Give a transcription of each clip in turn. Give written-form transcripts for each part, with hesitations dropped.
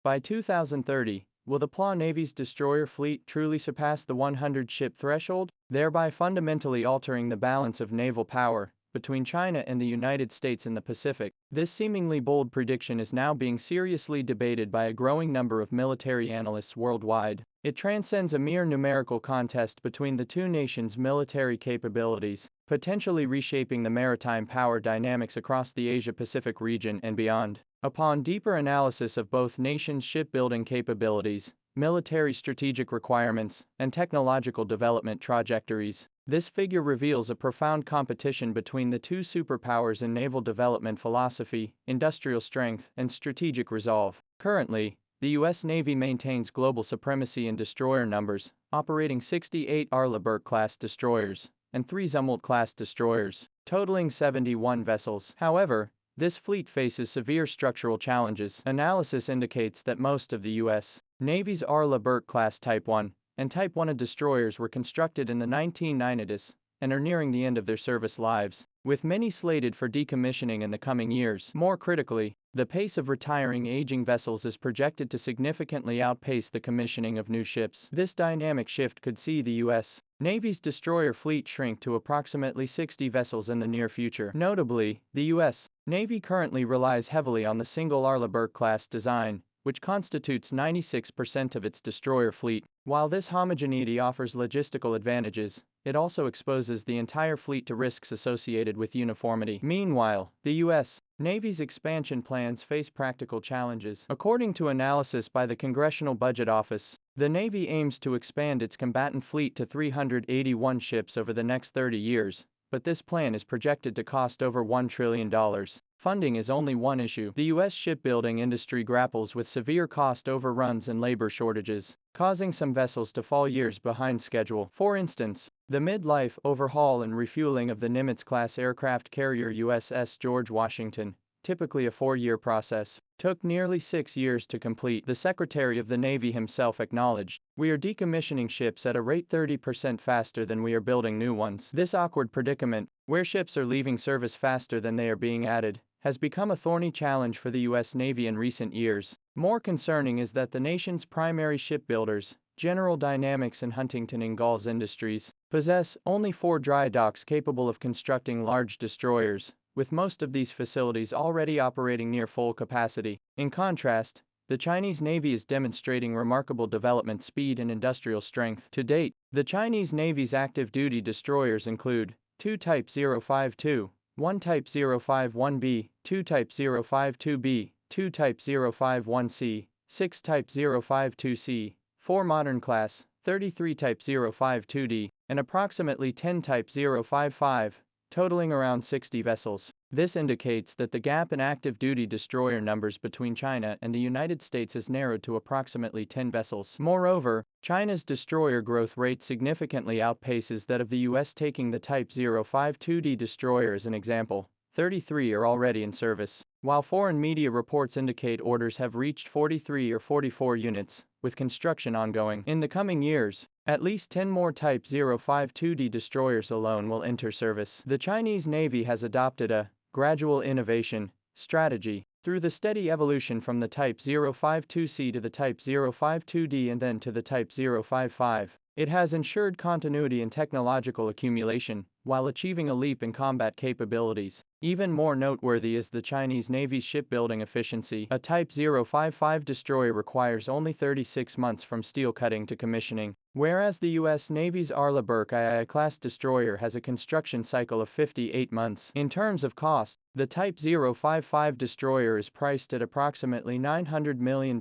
By 2030, will the PLA Navy's destroyer fleet truly surpass the 100-ship threshold, thereby fundamentally altering the balance of naval power between China and the United States in the Pacific? This seemingly bold prediction is now being seriously debated by a growing number of military analysts worldwide. It transcends a mere numerical contest between the two nations' military capabilities, potentially reshaping the maritime power dynamics across the Asia-Pacific region and beyond. Upon deeper analysis of both nations' shipbuilding capabilities, military strategic requirements, and technological development trajectories, this figure reveals a profound competition between the two superpowers in naval development philosophy, industrial strength, and strategic resolve. Currently, the U.S. Navy maintains global supremacy in destroyer numbers, operating 68 Arleigh-Burke-class destroyers and 3 Zumwalt-class destroyers, totaling 71 vessels. However, this fleet faces severe structural challenges. Analysis indicates that most of the U.S. Navy's Arleigh-Burke-class Type 1 and Type 1A destroyers were constructed in the 1990s and are nearing the end of their service lives, with many slated for decommissioning in the coming years. More critically, the pace of retiring aging vessels is projected to significantly outpace the commissioning of new ships. This dynamic shift could see the U.S. Navy's destroyer fleet shrink to approximately 60 vessels in the near future. Notably, the U.S. Navy currently relies heavily on the single Arleigh-Burke-class design, which constitutes 96% of its destroyer fleet. While this homogeneity offers logistical advantages, it also exposes the entire fleet to risks associated with uniformity. Meanwhile, the U.S. Navy's expansion plans face practical challenges. According to analysis by the Congressional Budget Office, the Navy aims to expand its combatant fleet to 381 ships over the next 30 years, but this plan is projected to cost over $1 trillion. Funding is only one issue. The U.S. shipbuilding industry grapples with severe cost overruns and labor shortages, causing some vessels to fall years behind schedule. For instance, the mid-life overhaul and refueling of the Nimitz-class aircraft carrier USS George Washington, typically a 4-year process, took nearly 6 years to complete. The Secretary of the Navy himself acknowledged, "We are decommissioning ships at a rate 30% faster than we are building new ones." This awkward predicament, where ships are leaving service faster than they are being added, has become a thorny challenge for the U.S. Navy in recent years. More concerning is that the nation's primary shipbuilders, General Dynamics and Huntington Ingalls Industries, possess only 4 dry docks capable of constructing large destroyers, with most of these facilities already operating near full capacity. In contrast, the Chinese Navy is demonstrating remarkable development speed and industrial strength. To date, the Chinese Navy's active-duty destroyers include 2 Type 052, 1 Type 051B, 2 Type 052B, 2 Type 051C, 6 Type 052C, 4 Modern Class, 33 Type 052D, and approximately 10 Type 055, totaling around 60 vessels. This indicates that the gap in active-duty destroyer numbers between China and the United States has narrowed to approximately 10 vessels. Moreover, China's destroyer growth rate significantly outpaces that of the U.S. Taking the Type 052D destroyer as an example, 33 are already in service, while foreign media reports indicate orders have reached 43 or 44 units, with construction ongoing. In the coming years, at least 10 more Type 052D destroyers alone will enter service. The Chinese Navy has adopted a gradual innovation strategy through the steady evolution from the Type 052C to the Type 052D and then to the Type 055. It has ensured continuity in technological accumulation, while achieving a leap in combat capabilities. Even more noteworthy is the Chinese Navy's shipbuilding efficiency. A Type 055 destroyer requires only 36 months from steel cutting to commissioning, whereas the U.S. Navy's Arleigh-Burke-class destroyer has a construction cycle of 58 months. In terms of cost, the Type 055 destroyer is priced at approximately $900 million,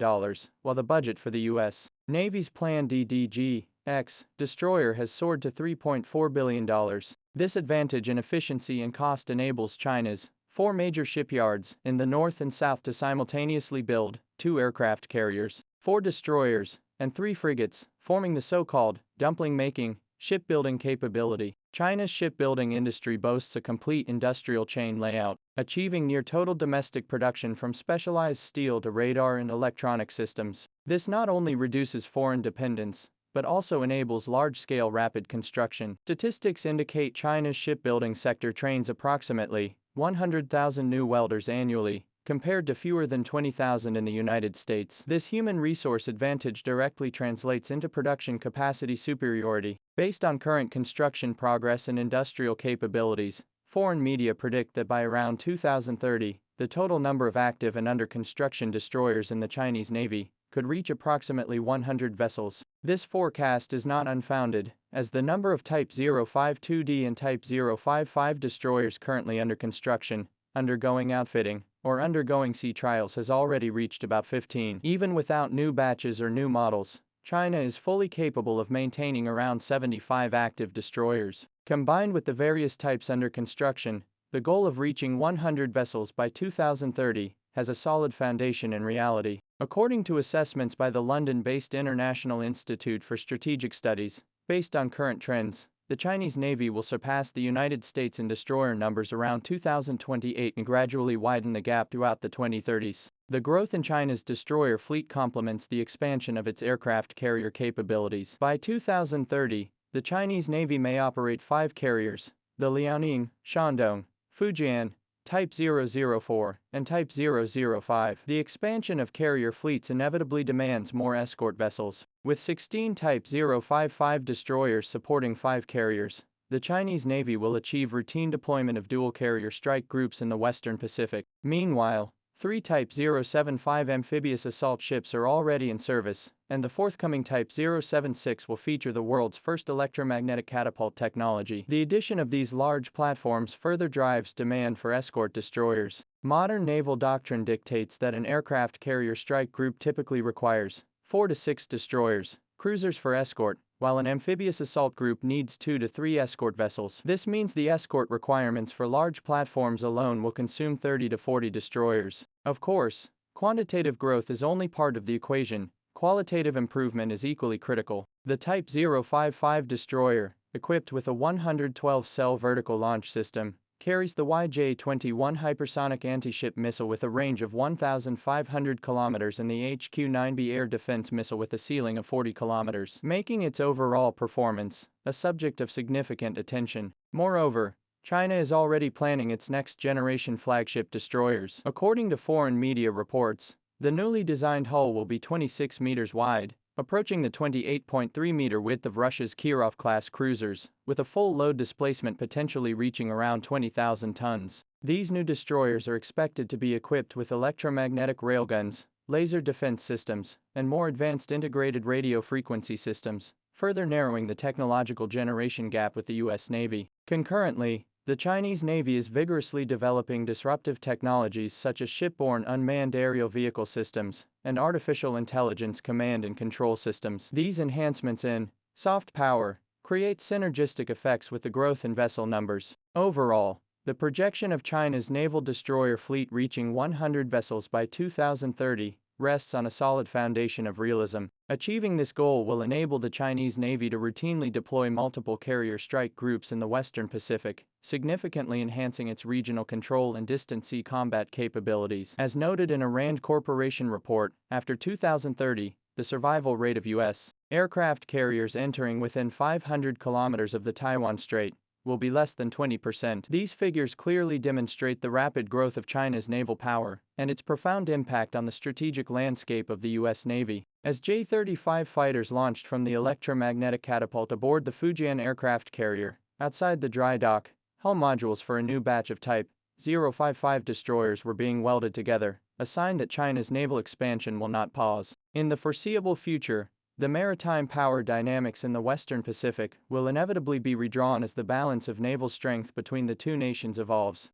while the budget for the U.S. Navy's planned DDG-X destroyer has soared to $3.4 billion. This advantage in efficiency and cost enables China's 4 major shipyards in the north and south to simultaneously build 2 aircraft carriers, 4 destroyers, and 3 frigates, forming the so-called dumpling-making shipbuilding capability. China's shipbuilding industry boasts a complete industrial chain layout, achieving near-total domestic production from specialized steel to radar and electronic systems. This not only reduces foreign dependence, but also enables large-scale rapid construction. Statistics indicate China's shipbuilding sector trains approximately 100,000 new welders annually, compared to fewer than 20,000 in the United States. This human resource advantage directly translates into production capacity superiority. Based on current construction progress and industrial capabilities, foreign media predict that by around 2030, the total number of active and under construction destroyers in the Chinese Navy could reach approximately 100 vessels. This forecast is not unfounded, as the number of Type 052D and Type 055 destroyers currently under construction, undergoing outfitting, or undergoing sea trials has already reached about 15. Even without new batches or new models, China is fully capable of maintaining around 75 active destroyers. Combined with the various types under construction, the goal of reaching 100 vessels by 2030 has a solid foundation in reality. According to assessments by the London-based International Institute for Strategic Studies, based on current trends, the Chinese Navy will surpass the United States in destroyer numbers around 2028 and gradually widen the gap throughout the 2030s. The growth in China's destroyer fleet complements the expansion of its aircraft carrier capabilities. By 2030, the Chinese Navy may operate 5 carriers: the Liaoning, Shandong, Fujian, Type 004, and Type 005. The expansion of carrier fleets inevitably demands more escort vessels. With 16 Type 055 destroyers supporting 5 carriers, the Chinese Navy will achieve routine deployment of dual carrier strike groups in the Western Pacific. Meanwhile, 3 Type 075 amphibious assault ships are already in service, and the forthcoming Type 076 will feature the world's first electromagnetic catapult technology. The addition of these large platforms further drives demand for escort destroyers. Modern naval doctrine dictates that an aircraft carrier strike group typically requires 4 to 6 destroyers, cruisers for escort, while an amphibious assault group needs 2 to 3 escort vessels. This means the escort requirements for large platforms alone will consume 30 to 40 destroyers. Of course, quantitative growth is only part of the equation. Qualitative improvement is equally critical. The Type 055 destroyer, equipped with a 112-cell vertical launch system, carries the YJ-21 hypersonic anti-ship missile with a range of 1,500 kilometers and the HQ-9B air defense missile with a ceiling of 40 kilometers, making its overall performance a subject of significant attention. Moreover, China is already planning its next-generation flagship destroyers. According to foreign media reports, the newly designed hull will be 26 meters wide, approaching the 28.3-meter width of Russia's Kirov-class cruisers, with a full load displacement potentially reaching around 20,000 tons. These new destroyers are expected to be equipped with electromagnetic railguns, laser defense systems, and more advanced integrated radio frequency systems, further narrowing the technological generation gap with the U.S. Navy. Concurrently, the Chinese Navy is vigorously developing disruptive technologies such as shipborne unmanned aerial vehicle systems and artificial intelligence command and control systems. These enhancements in soft power create synergistic effects with the growth in vessel numbers. Overall, the projection of China's naval destroyer fleet reaching 100 vessels by 2030 rests on a solid foundation of realism. Achieving this goal will enable the Chinese Navy to routinely deploy multiple carrier strike groups in the Western Pacific, significantly enhancing its regional control and distant sea combat capabilities. As noted in a Rand Corporation report, after 2030, the survival rate of U.S. aircraft carriers entering within 500 kilometers of the Taiwan Strait will be less than 20%. These figures clearly demonstrate the rapid growth of China's naval power and its profound impact on the strategic landscape of the U.S. Navy. As J-35 fighters launched from the electromagnetic catapult aboard the Fujian aircraft carrier, outside the dry dock, hull modules for a new batch of Type 055 destroyers were being welded together, a sign that China's naval expansion will not pause. In the foreseeable future, the maritime power dynamics in the Western Pacific will inevitably be redrawn as the balance of naval strength between the two nations evolves.